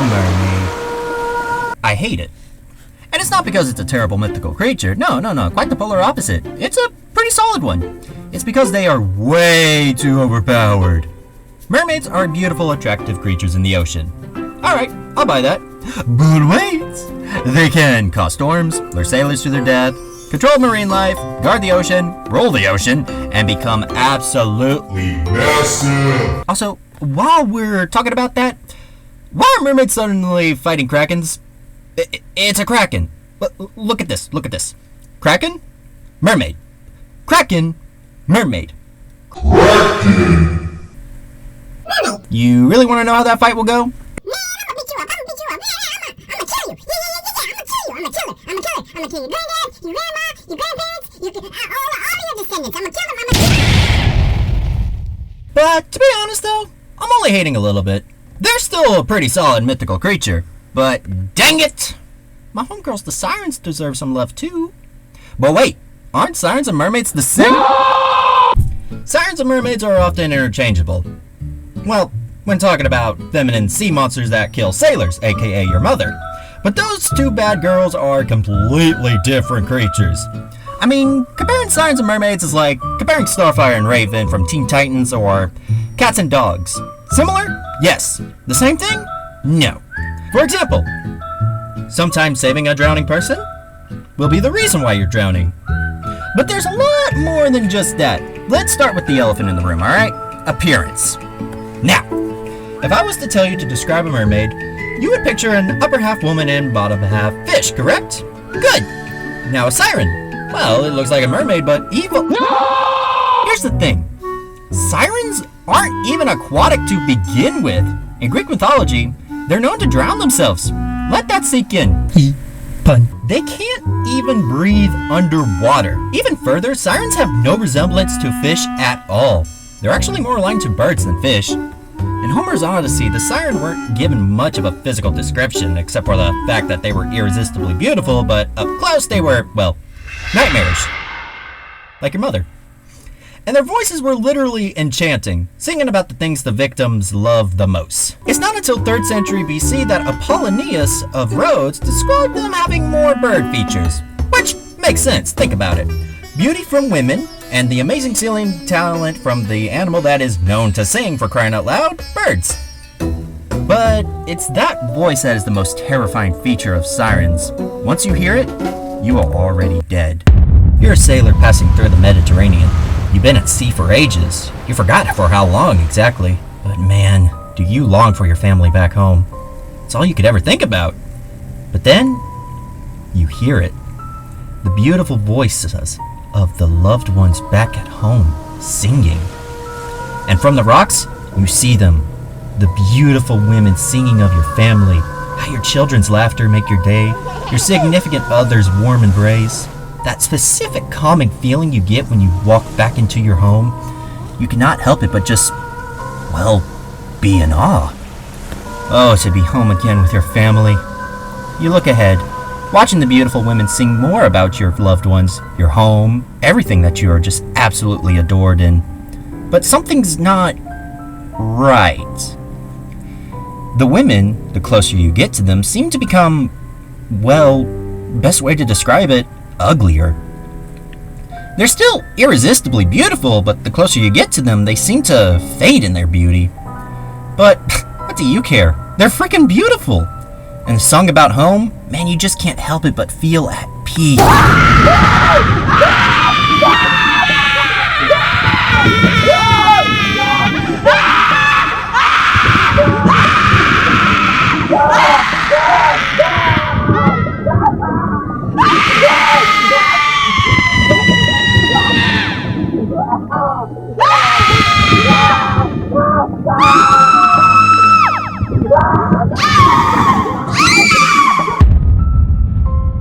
mermaid. I hate it. And it's not because it's a terrible mythical creature. No. Quite the polar opposite. It's a pretty solid one. It's because they are way too overpowered. Mermaids are beautiful, attractive creatures in the ocean. Alright, I'll buy that. But wait! They can cause storms, lure sailors to their death, control marine life, guard the ocean, rule the ocean, and become absolutely massive. Also, while we're talking about that, why are mermaids suddenly fighting krakens? It's a kraken. Look at this. Kraken, mermaid. Kraken, mermaid. Kraken. You really want to know how that fight will go? I'm gonna kill your granddad, your grandma, your grandparents, all your descendants. I'm gonna kill them. But to be honest though, I'm only hating a little bit. They're still a pretty solid mythical creature, but dang it! My homegirls, the sirens, deserve some love too. But wait, aren't sirens and mermaids the same? Sirens and mermaids are often interchangeable. Well, when talking about feminine sea monsters that kill sailors, aka your mother. But those two bad girls are completely different creatures. I mean, comparing Sirens and Mermaids is like comparing Starfire and Raven from Teen Titans or Cats and Dogs. Similar? Yes. The same thing? No. For example, sometimes saving a drowning person will be the reason why you're drowning. But there's a lot more than just that. Let's start with the elephant in the room, alright? Appearance. Now, if I was to tell you to describe a mermaid, you would picture an upper half woman and bottom half fish, correct? Good. Now a siren. Well, it looks like a mermaid, but evil. No! Here's the thing. Sirens aren't even aquatic to begin with. In Greek mythology, they're known to drown themselves. Let that sink in. Pun. They can't even breathe underwater. Even further, sirens have no resemblance to fish at all. They're actually more aligned to birds than fish. In Homer's Odyssey, the siren weren't given much of a physical description, except for the fact that they were irresistibly beautiful, but up close they were, well, nightmarish. Like your mother. And their voices were literally enchanting, singing about the things the victims loved the most. It's not until 3rd century BC that Apollonius of Rhodes described them having more bird features. Which makes sense, think about it. Beauty from women, and the amazing singing talent from the animal that is known to sing, for crying out loud, birds. But it's that voice that is the most terrifying feature of sirens. Once you hear it, you are already dead. You're a sailor passing through the Mediterranean. You've been at sea for ages. You forgot for how long exactly. But man, do you long for your family back home. It's all you could ever think about. But then, you hear it. The beautiful voices of the loved ones back at home, singing. And from the rocks, you see them. The beautiful women singing of your family, how your children's laughter make your day, your significant other's warm embrace. That specific calming feeling you get when you walk back into your home. You cannot help it but just, well, be in awe. Oh, to be home again with your family. You look ahead, watching the beautiful women sing more about your loved ones, your home, everything that you are just absolutely adored in. But something's not right. The women, the closer you get to them, seem to become, well, best way to describe it, uglier. They're still irresistibly beautiful, but the closer you get to them, they seem to fade in their beauty. But what do you care? They're freaking beautiful. And a song about home, man, you just can't help it but feel at peace.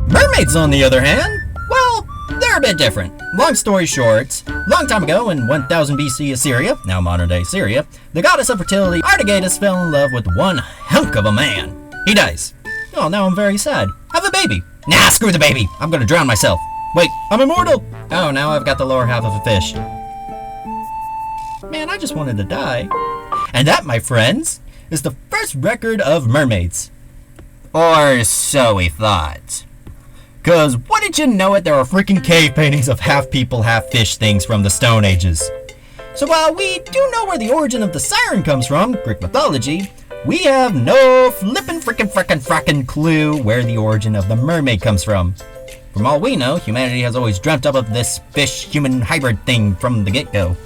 Mermaids, on the other hand, well, they're a bit different. Long story short, long time ago in 1000 BC Assyria, now modern day Syria, the goddess of fertility, Artigatus, fell in love with one hunk of a man. He dies. Oh, now I'm very sad. Have a baby. Nah, screw the baby. I'm gonna drown myself. Wait, I'm immortal. Oh, now I've got the lower half of a fish. Man, I just wanted to die. And that, my friends, is the first record of mermaids. Or so we thought. Cause wouldn't you know it, there are freaking cave paintings of half people, half fish things from the Stone Ages. So while we do know where the origin of the siren comes from, Greek mythology, we have no flippin' frickin' clue where the origin of the mermaid comes from. From all we know, humanity has always dreamt up of this fish-human hybrid thing from the get-go.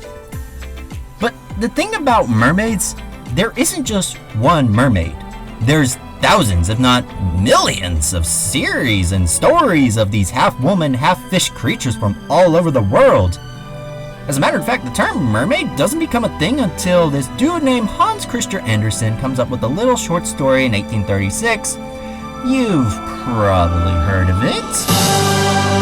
But the thing about mermaids, there isn't just one mermaid. There's thousands, if not millions, of series and stories of these half-woman, half-fish creatures from all over the world. As a matter of fact, the term mermaid doesn't become a thing until this dude named Hans Christian Andersen comes up with a little short story in 1836. You've probably heard of it.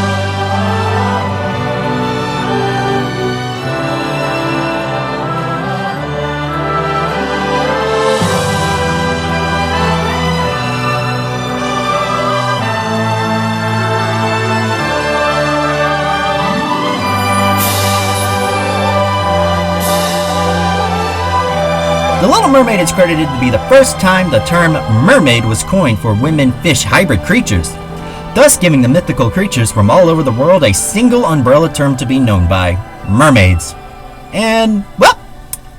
The Little Mermaid is credited to be the first time the term mermaid was coined for women-fish hybrid creatures, thus giving the mythical creatures from all over the world a single umbrella term to be known by: mermaids. And, well,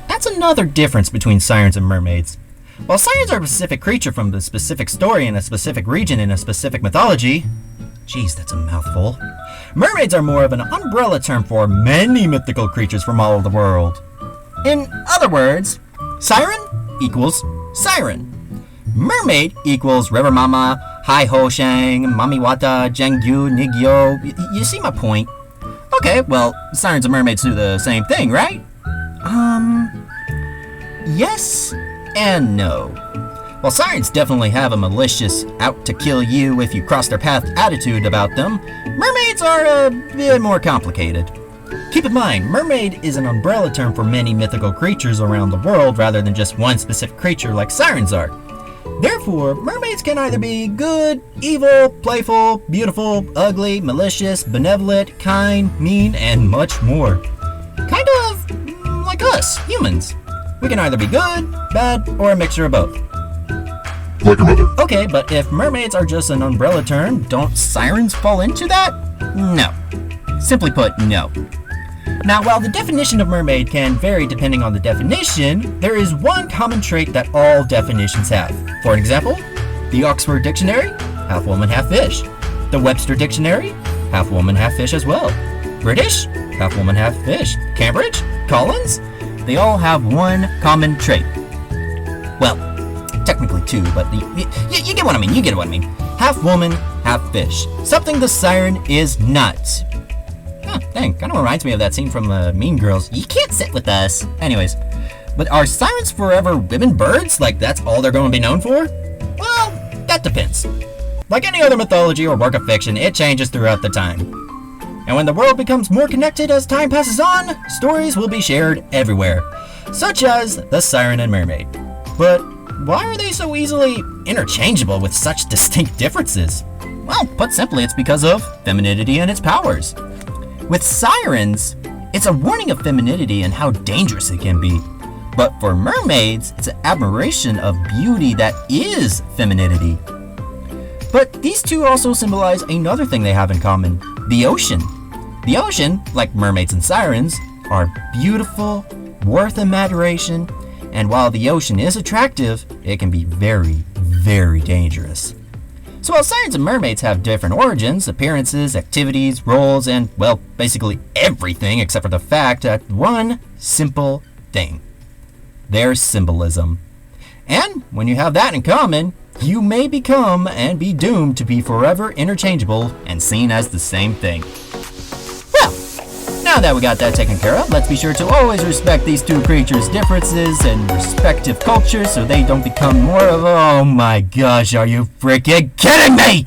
that's another difference between sirens and mermaids. While sirens are a specific creature from a specific story in a specific region in a specific mythology, geez, that's a mouthful, mermaids are more of an umbrella term for many mythical creatures from all over the world. In other words, siren equals siren. Mermaid equals river mama, hai ho shang, mami wata, jangyu, nigyo. You see my point? Okay, well, sirens and mermaids do the same thing, right? Yes and no. While sirens definitely have a malicious, out-to-kill-you if you cross their path attitude about them, mermaids are a bit more complicated. Keep in mind, mermaid is an umbrella term for many mythical creatures around the world rather than just one specific creature like sirens are. Therefore, mermaids can either be good, evil, playful, beautiful, ugly, malicious, benevolent, kind, mean, and much more. Kind of like us, humans. We can either be good, bad, or a mixture of both. Like your mother. Okay, but if mermaids are just an umbrella term, don't sirens fall into that? No. Simply put, no. Now, while the definition of mermaid can vary depending on the definition, there is one common trait that all definitions have. For example, the Oxford Dictionary, half woman, half fish. The Webster Dictionary, half woman, half fish as well. British, half woman, half fish. Cambridge, Collins, they all have one common trait. Well, technically two, but you get what I mean, you get what I mean. Half woman, half fish. Something the siren is not. Dang, kind of reminds me of that scene from Mean Girls. You can't sit with us. Anyways, but are sirens forever women birds? Like that's all they're going to be known for? Well, that depends. Like any other mythology or work of fiction, it changes throughout the time. And when the world becomes more connected as time passes on, stories will be shared everywhere, such as the Siren and Mermaid. But why are they so easily interchangeable with such distinct differences? Well, put simply, it's because of femininity and its powers. With sirens, it's a warning of femininity and how dangerous it can be. But for mermaids, it's an admiration of beauty that is femininity. But these two also symbolize another thing they have in common, the ocean. The ocean, like mermaids and sirens, are beautiful, worth admiration, and while the ocean is attractive, it can be very, very dangerous. So while sirens and mermaids have different origins, appearances, activities, roles, and, well, basically everything except for the fact that one simple thing. Their symbolism. And when you have that in common, you may become and be doomed to be forever interchangeable and seen as the same thing. Well, now that we got that taken care of, let's be sure to always respect these two creatures' differences and respective cultures so they don't become more of, oh my gosh, are you freaking kidding me?